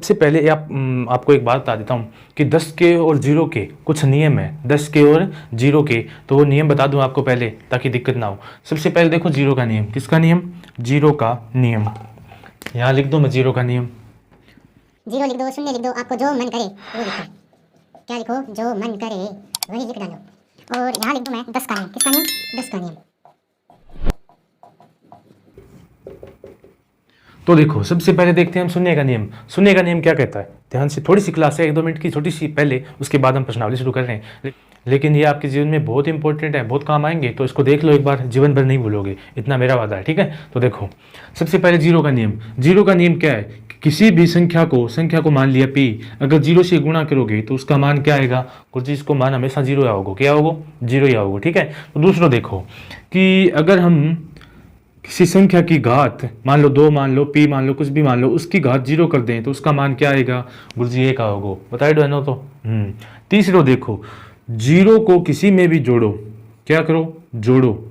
सबसे पहले आपको एक बात बता देता हूँ कि 10 के और 0 के कुछ नियम है, 10 के और 0 के, तो वो नियम बता दूँ आपको पहले ताकि दिक्कत ना हो। सबसे पहले देखो 0 का नियम, किसका नियम? 0 का नियम। यहाँ लिख दो मैं 0 का नियम। 0 लिख दो, 0 लिख दो, आपको जो मन करे वो लिखो। क्या लिखो? जो मन करे वही लिख डालो। और यहाँ लिख दूँ मैं 10 का नियम। किसका नियम? 10 का नियम। तो देखो सबसे पहले देखते हैं हम शून्य का नियम। शून्य का नियम क्या कहता है? ध्यान से, थोड़ी सी क्लास है, 1-2 मिनट की छोटी सी पहले, उसके बाद हम प्रश्नावली शुरू कर रहे हैं, लेकिन ये आपके जीवन में बहुत इंपॉर्टेंट है, बहुत काम आएंगे, तो इसको देख लो एक बार, जीवन भर नहीं भूलोगे, इतना मेरा वादा है, ठीक है। तो देखो सबसे पहले 0 का नियम। 0 का नियम क्या है? किसी भी संख्या को मान लिया p, अगर 0 से गुणा करोगे तो उसका मान क्या आएगा? कुछ चीज़ को मान हमेशा 0 होगा। क्या होगा? 0 ही होगा, ठीक है। तो दूसरा देखो कि अगर हम किसी संख्या की घात, मान लो 2 मान लो, p मान लो, कुछ भी मान लो, उसकी घात 0 कर दें तो उसका मान क्या आएगा? गुरुजी 1 होगा। बताए दो है ना। तो तीसरो देखो, 0 को किसी में भी जोड़ो, क्या करो? जोड़ो,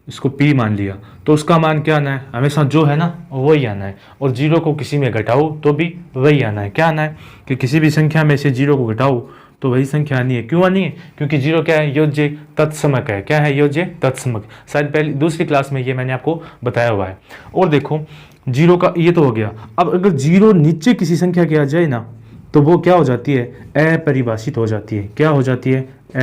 इसको p मान लिया तो उसका मान क्या आना है? हमेशा जो है ना वही आना है। और 0 को किसी में घटाओ तो भी वही आना है। क्या आना है? कि किसी भी संख्या में से 0 को घटाओ तो वही संख्या आनी है। क्यों आनी है? क्योंकि 0 क्या है? योज्य तत्समक है। क्या है? योज्य तत्समक। शायद पहले दूसरी क्लास में ये मैंने आपको बताया हुआ है। और देखो 0 का ये तो हो गया। अब अगर 0 नीचे किसी संख्या के आ जाए ना तो वो क्या हो जाती है? अपरिभाषित हो जाती है। क्या हो जाती है?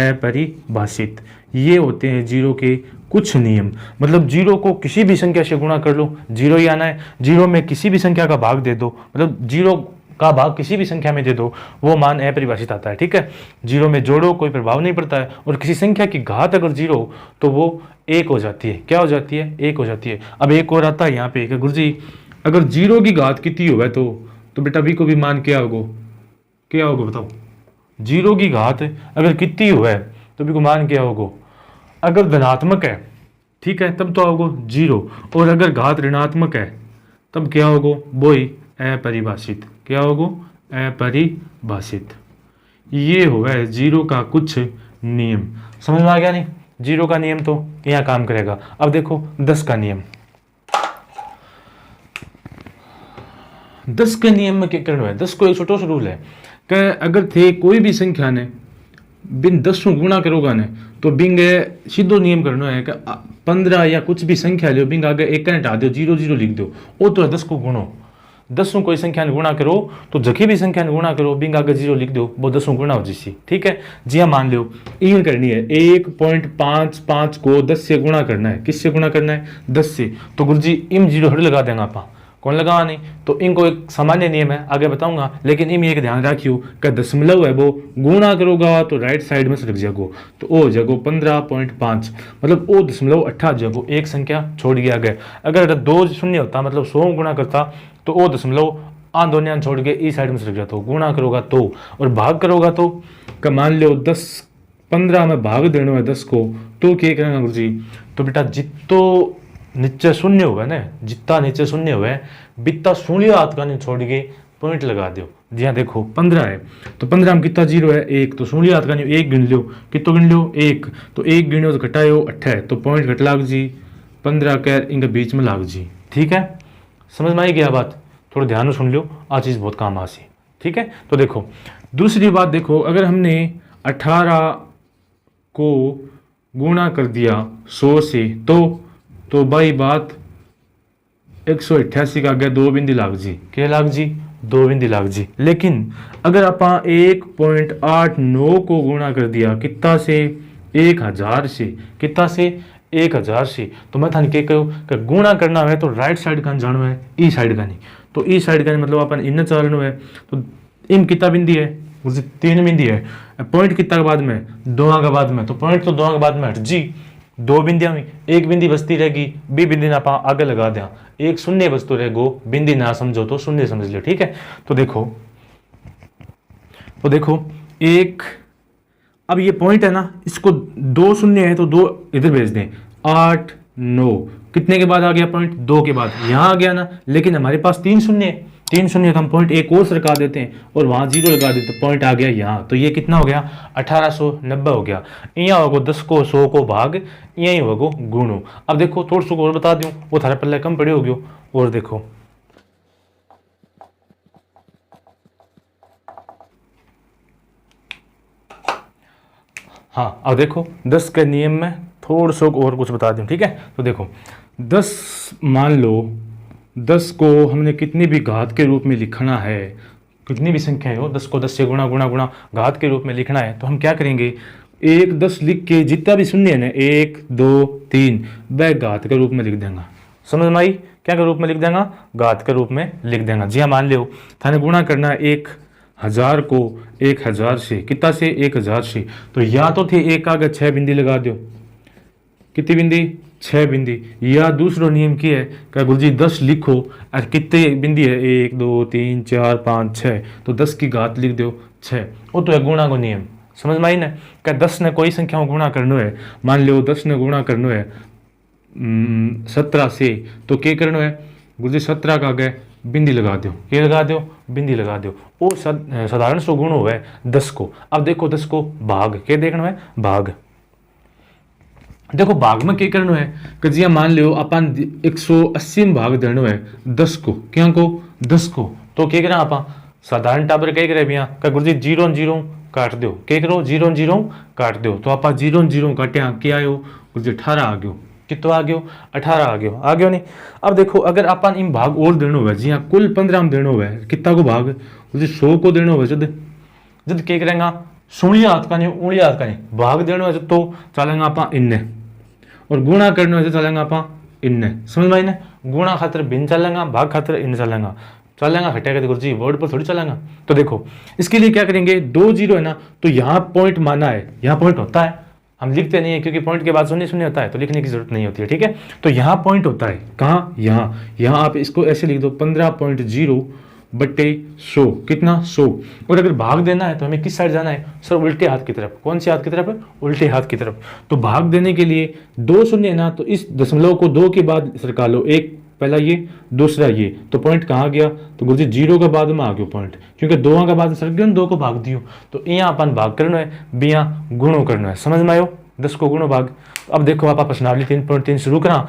अपरिभाषित। ये होते हैं 0 के कुछ नियम। मतलब 0 को किसी भी संख्या से गुणा कर लो, 0 ही आना है। 0 में किसी भी संख्या का भाग दे दो, मतलब 0 का भाग किसी भी संख्या में दे दो, वो मान अपरिभाषित आता है, ठीक है। 0 में जोड़ो, कोई प्रभाव नहीं पड़ता है। और किसी संख्या की घात अगर 0 तो वो 1 हो जाती है। क्या हो जाती है? 1 हो जाती है। अब एक और आता है यहाँ पे, गुरुजी अगर 0 की घात कितनी होगा तो बेटा भी को भी मान क्या होगा? क्या होगा बताओ? 0 की घात अगर कितनी हुआ है तो भी को मान क्या होगा? अगर धनात्मक है, ठीक है, तब तो होगा 0, और अगर घात ऋणात्मक है तब क्या होगा? वो ही अपरिभाषित। क्या होगा? अपरिभाषित। ये होगा 0 का कुछ नियम। समझ में आ गया नहीं? 0 का नियम तो यहाँ काम करेगा। अब देखो 10 का नियम। 10 के नियम में क्या करना है? 10 को एक छोटा सा रूल है कि अगर थे कोई भी संख्या ने बिन 10 से गुणा करोगा ने तो बिंग सीधो नियम करना है कि 15 या कुछ भी संख्या लो, बिंग आगे 1 हटा दो, 0 लिख दो, वो तो 10 को गुणो। 10 कोई संख्या ने गुणा करो तो जखी भी संख्या ने गुणा करो, बिंग आगे 0 लिख दो, वो 10 गुणा हो जिससी, ठीक है जी। हाँ, मान लो इन करनी है 1.55 को 10 से गुणा करना है। किससे गुणा करना है? 10 से। तो गुरुजी इम 0 हट लगा देंगे आप, कौन लगावा नहीं। तो इनको एक सामान्य नियम है, आगे बताऊंगा, लेकिन इनमें एक ध्यान रखियो कि दशमलव है वो गुणा करोगा तो राइट साइड में से लग जाएगो, तो ओ जगो 15.5, मतलब ओ दशमलव 8 जगो एक संख्या छोड़ गया गया। अगर 2 शून्य होता, मतलब 100 गुणा करता, तो ओ दशमलव आन दोनों छोड़ के इस साइड में से लग जाता। गुणा करोगा तो, और भाग करोगा तो मान लो 15 में भाग देना है 10 को, तो क्या करेंगे गुरु जी? तो बेटा जितो नीचे शून्य हुआ ना, जितना नीचे शून्य हुआ है बित्ता शून्य हाथ का नहीं छोड़ के पॉइंट लगा दो। जी हाँ, देखो 15 है तो 15 में कितना 0 है? 1, तो शून्य हाथ का नहीं 1 गिन लो, कितो गिन लो? 1, तो 1 गिनो तो घटायो 8 है, तो पॉइंट घट लाग जी 15 कैर इनके बीच में लाग जी, ठीक है। समझ में आई गया बात? थोड़ा ध्यान सुन लो, आ चीज़ बहुत काम आसी, ठीक है। तो देखो दूसरी बात, देखो अगर हमने 18 को गुणा कर दिया 100 से तो भाई बात 188 का आगे 2 बिंदी लाग जी। क्या लाग जी? 2 बिंदी लाग जी। लेकिन अगर आप 1.89 को गुणा कर दिया कितना से? 1000 से। कितना से? 1000 से। तो मैं थाने क्या कहूँ कि गुणा करना है तो राइट साइड का जाना है, ई साइड का नहीं। तो ई साइड का नहीं, मतलब अपन इन चलना है। तो इन कितना बिंदी है? मुझे 3 बिंदी है। पॉइंट कितना के बाद में? 2 के बाद में। तो पॉइंट तो 2 के बाद में हट जी, 2 बिंदियां में 1 बिंदी बचती रहेगी, बी बिंदी ना आप आगे लगा दें, एक शून्य बचतो रहेगो, बिंदी ना समझो तो शून्य समझ लो, ठीक है। तो देखो एक, अब ये पॉइंट है ना, इसको 2 शून्य है तो 2 इधर भेज दें, 8 9 कितने के बाद आ गया पॉइंट? 2 के बाद यहाँ आ गया ना। लेकिन हमारे पास 3 शून्य है, 3 शून्य तो हम पॉइंट एक और सरका देते हैं और वहाँ 0 लगा देते, तो पॉइंट आ गया यहाँ। तो ये कितना हो गया? 1890 हो गया। यहाँ होगा 10 को 100 को भाग, यही होगा गुणो। अब देखो थोड़ा सा और बता दूँ, वो थारे पल्ले कम पड़े हो गयो। और देखो हाँ अब देखो 10 के नियम में थोड़ा सा और कुछ बता दूं, ठीक है। तो देखो 10 मान लो 10 को हमने कितनी भी घात के रूप में लिखना है, कितनी भी संख्या हो 10 को 10 से गुणा गुणा गुणा घात के रूप में लिखना है, तो हम क्या करेंगे 1 10 लिख के जितना भी शून्य है ना 1 2 3 वह घात के रूप में लिख देंगे। समझ में आई? क्या के रूप में लिख देंगे? घात के रूप में लिख देंगे। जी हाँ, मान लो थाने गुणा करना है 1000 को 1000 से, कितना से 1000 से, तो या तो थे एक आगे 6 बिंदी लगा दो, कितनी बिंदी 6 बिंदी, या दूसरा नियम क्या है कि गुरुजी 10 लिखो और कितने बिंदी है 1 2 3 4 5 6, तो 10 की घात लिख दो 6, वो तो है गुणा को नियम। समझ में आई ना? क्या 10 ने कोई संख्या को गुणा करना है, मान लो 10 ने गुणा करना है 17 से, तो क्या करना है गुरुजी 17 का आगे बिंदी लगा दो, ये लगा दो बिंदी लगा दो, वो साधारण सो गुण हुआ है 10 को। अब देखो 10 को भाग क्या देखना है, भाग। देखो भाग में क्या करना है कि जी मान लो अपन 180 में भाग देना है 10 को, क्या को 10 को, तो क्या करें आप साधारण टाबर क्या करे भैया कि गुरुजी 0 0 काट दो, क्या करो 0 0 काट दो, तो आप 0 0 काटिया क्या आयो गुरुजी 18 आ गयो, कितना आ गयो 18 आ गयो नहीं। अब देखो अगर अपन इन भाग और देना हुआ जी हाँ कुल 15 में देना हुआ है, कितना को भाग गुरुजी 100 को देना हुआ, जब जब क्या करेंगे सुणी हाथ का नहीं उंगली हाथ का नहीं भाग देना है तो चलेंगे आप इन्ने, और गुणा करना है तो चलेंगे आप इन्ने। समझ में ना? गुणा खातर भिन्न चलेंगा, भाग खातर इन चलेंगा हटेगा तो गुरुजी वर्ड पर थोड़ी चलेंगा। तो देखो इसके लिए क्या करेंगे 2 0 है ना, तो यहाँ पॉइंट माना है, यहाँ पॉइंट होता है, हम लिखते नहीं है क्योंकि पॉइंट के बाद शून्य होता है तो लिखने की जरूरत नहीं होती है, ठीक है। तो यहाँ पॉइंट होता है कहाँ, यहाँ आप इसको ऐसे लिख दो 15.0 बट्टे 100, कितना 100। और अगर भाग देना है तो हमें किस साइड जाना है सर, उल्टे हाथ की तरफ। कौन सी हाथ की तरफ? उल्टे हाथ की तरफ। तो भाग देने के लिए 2 शून्य है ना, तो इस दशमलव को 2 के बाद सरका लो, एक पहला ये दूसरा ये, तो पॉइंट कहाँ गया तो गुरुजी 0 के बाद में आ गया पॉइंट, क्योंकि 2 के बाद सर गया 2 को भाग दियो, तो यहाँ अपन भाग करना है बिया गुणो करना है। समझ में आयो? 10 को गुणो भाग। अब देखो आप प्रश्नावली 3.3 शुरू करा।